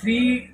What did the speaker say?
3